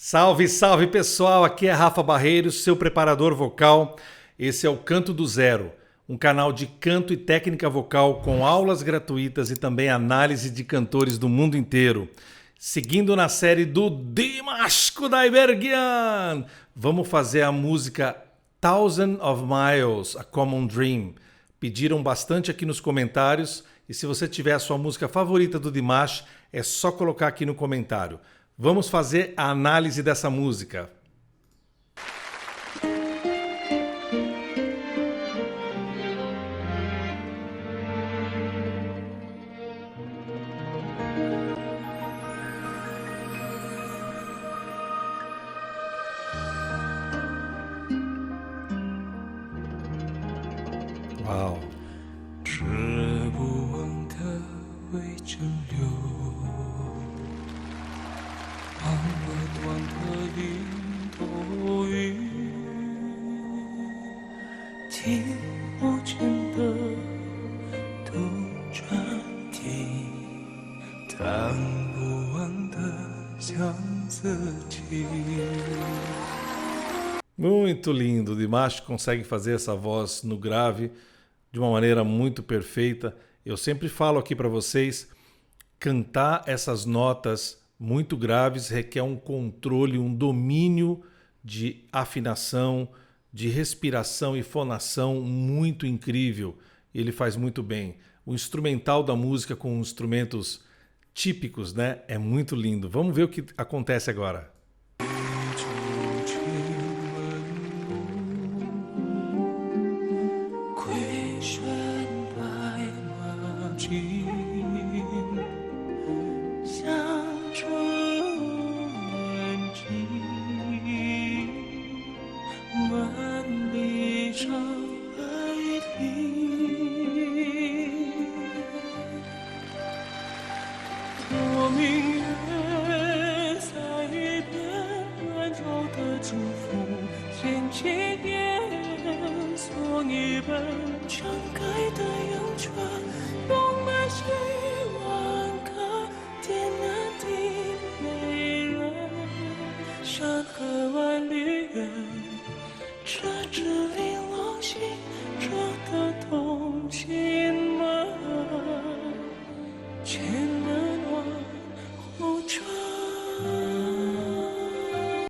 Salve, salve pessoal, aqui é Rafa Barreiros, seu preparador vocal. Esse é o Canto do Zero, um canal de canto e técnica vocal com aulas gratuitas e também análise de cantores do mundo inteiro. Seguindo na série do Dimash Kudaibergen, vamos fazer a música Thousand of Miles, A Common Dream. Pediram bastante aqui nos comentários e se você tiver a sua música favorita do Dimash, é só colocar aqui no comentário. Vamos fazer a análise dessa música. Uau! 止不忘的微蒸馏，忘了断的零头雨，听不见的杜鹃啼，弹不完的相思情。 Muito lindo, o Dimash consegue fazer essa voz no grave de uma maneira muito perfeita. Eu sempre falo aqui para vocês, cantar essas notas muito graves requer um controle, um domínio de afinação, de respiração e fonação muito incrível. Ele faz muito bem. O instrumental da música com instrumentos típicos, né? É muito lindo. Vamos ver o que acontece agora.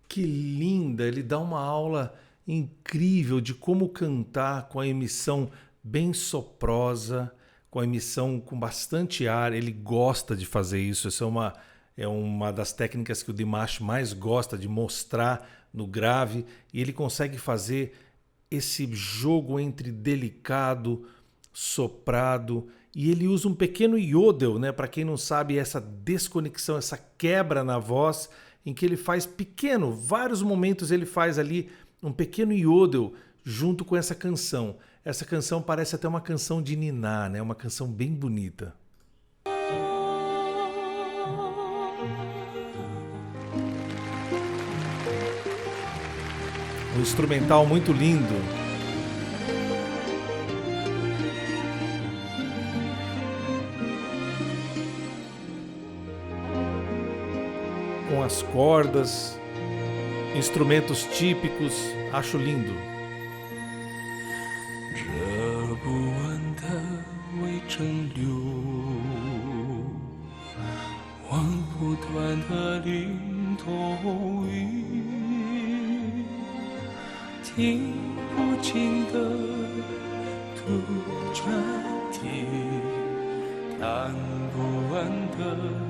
Que linda! Ele dá uma aula incrível de como cantar com a emissão bem soprosa, com a emissão com bastante ar. Ele gosta de fazer isso. Essa é uma das técnicas que o Dimash mais gosta de mostrar no grave. E ele consegue fazer esse jogo entre delicado, soprado. E ele usa um pequeno yodel, né? Para quem não sabe, essa desconexão, essa quebra na voz, em que ele faz pequeno, vários momentos ele faz ali um pequeno yodel junto com essa canção. Essa canção parece até uma canção de niná, né? Uma canção bem bonita. Um instrumental muito lindo. Com as cordas, instrumentos típicos, acho lindo. 热不完的微蒸馏，忘不断的零头雨，听不尽的杜鹃啼，弹不完的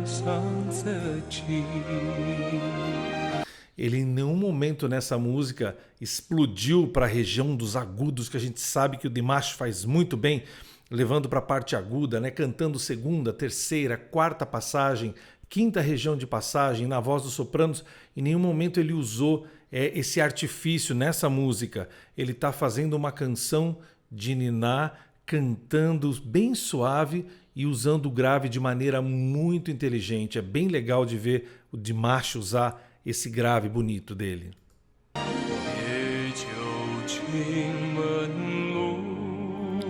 相思情。 Ele em nenhum momento nessa música explodiu para a região dos agudos, que a gente sabe que o Dimash faz muito bem, levando para a parte aguda, né? Cantando segunda, terceira, quarta passagem, quinta região de passagem, na voz dos sopranos. Em nenhum momento ele usou esse artifício nessa música. Ele está fazendo uma canção de niná, cantando bem suave e usando o grave de maneira muito inteligente. É bem legal de ver o Dimash usar esse grave bonito dele.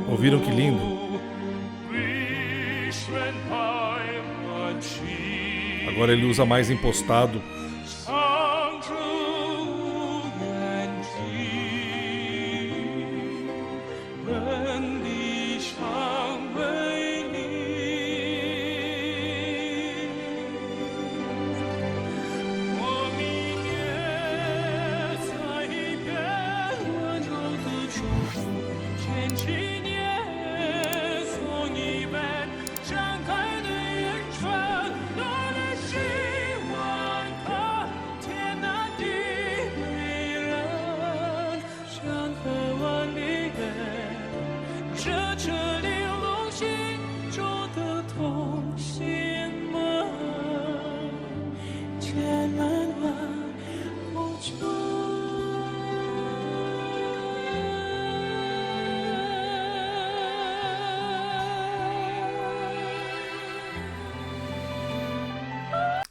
Ouviram que lindo? Agora ele usa mais impostado.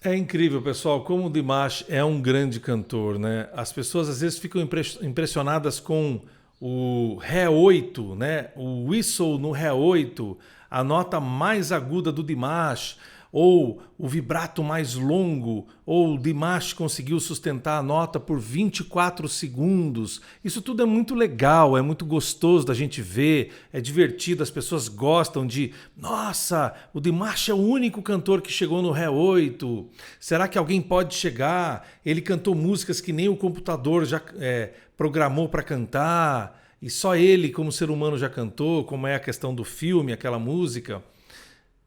É incrível, pessoal, como o Dimash é um grande cantor, né? As pessoas às vezes ficam impressionadas com o Ré 8, né? O whistle no Ré 8, a nota mais aguda do Dimash, ou o vibrato mais longo, ou o Dimash conseguiu sustentar a nota por 24 segundos. Isso tudo é muito legal, é muito gostoso da gente ver, é divertido, as pessoas gostam de... Nossa, o Dimash é o único cantor que chegou no Ré 8. Será que alguém pode chegar? Ele cantou músicas que nem o computador já programou para cantar, e só ele, como ser humano, já cantou, como é a questão do filme, aquela música.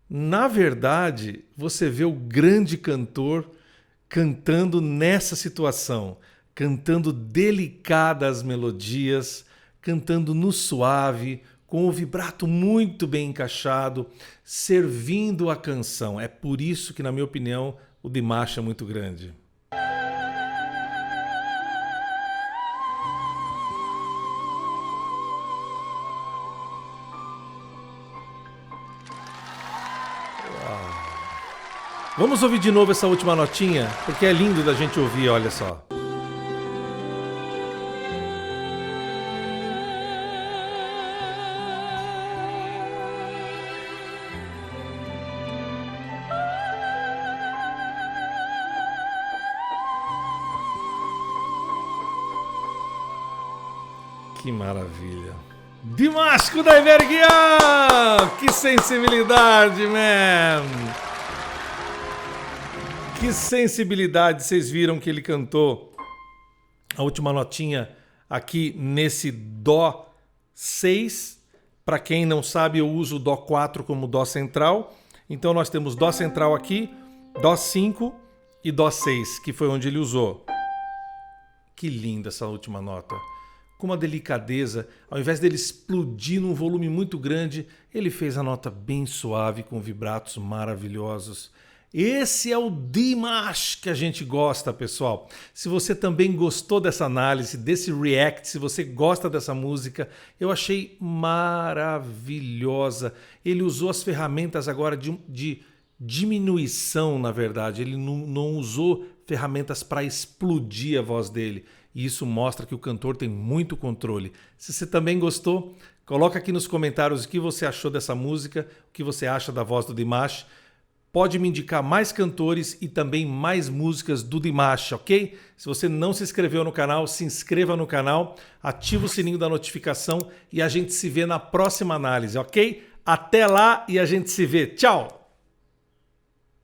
Na verdade, você vê o grande cantor cantando nessa situação, cantando delicadas melodias, cantando no suave, com o vibrato muito bem encaixado, servindo a canção. É por isso que, na minha opinião, o Dimash é muito grande. Vamos ouvir de novo essa última notinha, porque é lindo da gente ouvir, olha só. Que maravilha. Dimash Kudaibergen! Que sensibilidade, man! Que sensibilidade, vocês viram que ele cantou a última notinha aqui nesse Dó 6. Para quem não sabe, eu uso o Dó 4 como Dó central. Então nós temos Dó central aqui, Dó 5 e Dó 6, que foi onde ele usou. Que linda essa última nota. Com uma delicadeza, ao invés dele explodir num volume muito grande, ele fez a nota bem suave, com vibratos maravilhosos. Esse é o Dimash que a gente gosta, pessoal. Se você também gostou dessa análise, desse react, se você gosta dessa música, eu achei maravilhosa. Ele usou as ferramentas agora de diminuição, na verdade. Ele não usou ferramentas para explodir a voz dele. E isso mostra que o cantor tem muito controle. Se você também gostou, coloca aqui nos comentários o que você achou dessa música, o que você acha da voz do Dimash. Pode me indicar mais cantores e também mais músicas do Dimash, ok? Se você não se inscreveu no canal, se inscreva no canal, ativa o sininho da notificação e a gente se vê na próxima análise, ok? Até lá e a gente se vê. Tchau!